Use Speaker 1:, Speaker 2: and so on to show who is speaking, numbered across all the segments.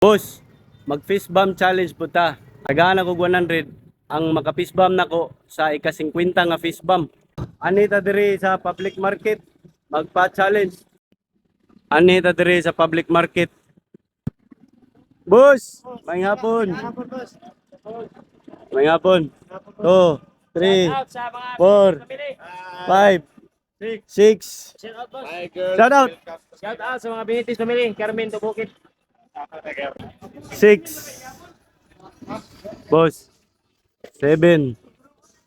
Speaker 1: Boss, mag-fist bump challenge po ta. Nagana ko 100 ang maka-fist bump nako sa ika-50 nga fist bump. Anita diri sa public market, magpa-challenge. Anita diri sa public market. Boss, may hapon. May hapon. 2, 3, 4, 5, 6. Shout out.
Speaker 2: Shout out sa mga binitis pamili, Carmen Tubukit.
Speaker 1: 6. Boss. 7.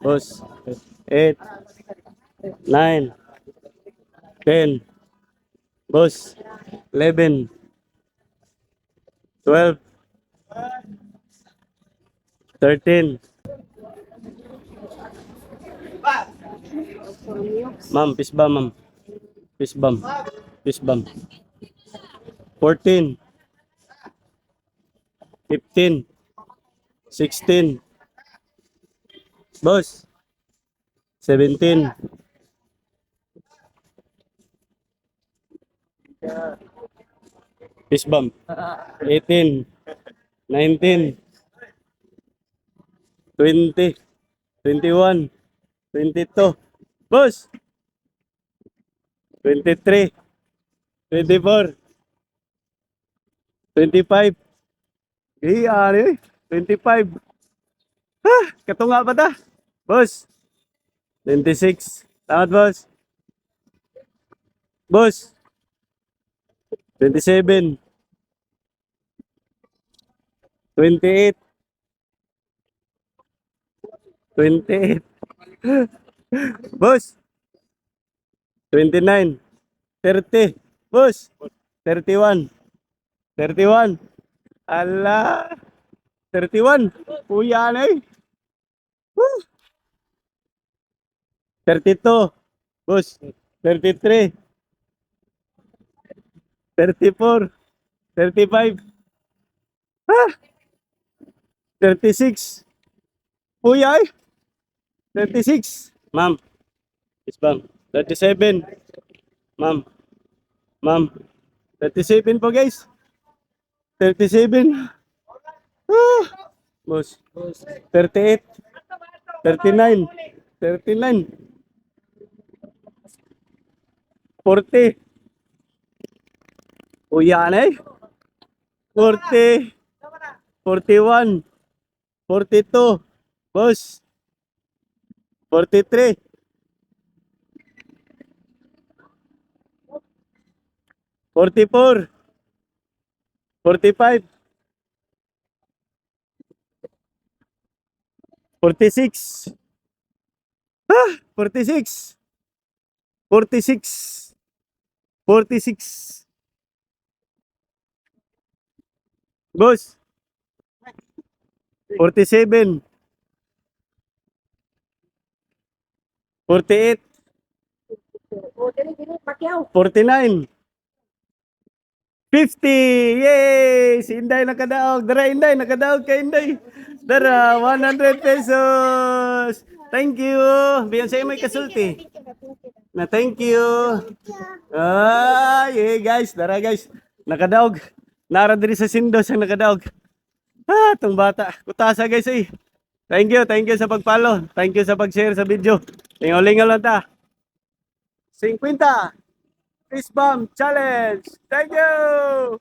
Speaker 1: Boss. 8. 9. 10. Boss. 11. 12. 13. Ma'am, fist bump, ma'am. Fist bump. Fist bump. 14. 15. 16. Boss. 17. 18. 19. 20. 21. 22. Boss. 23. 24. 25. Ano 25. Katunga ba ta? Boss. 26. Tamat, boss. Boss. 27. 28. 28. Boss. 29. 30. Boss. 31. 31. Ala. 31. Kuya na eh. 32. Boss. 33. 34. 35. 36. Kuya eh. 36. Ma'am. Yes, ma'am. 37. Ma'am. Ma'am. 37 po guys. 37. Boss. 38. 39. 39. 40. Kuya na eh. 40. 41. 42. Boss. 43. 44. 45. 46. 46. 46. 46. Boss. 47. 48. 49. 50! Yay! Si Inday nakadaog. Dara Inday, nakadaog ka Inday. Dara, 100 pesos. Thank you. Biyan sa'yo may kasulti. Na thank you. Yeah guys. Dara guys. Nakadaog. Nara diri sa Sindos ang nakadaog. Itong bata. Kutasa guys eh. Thank you sa pag-follow. Thank you sa pag-share sa video. Lingaw-lingaw lang ta. 50. Fist bump challenge. Thank you.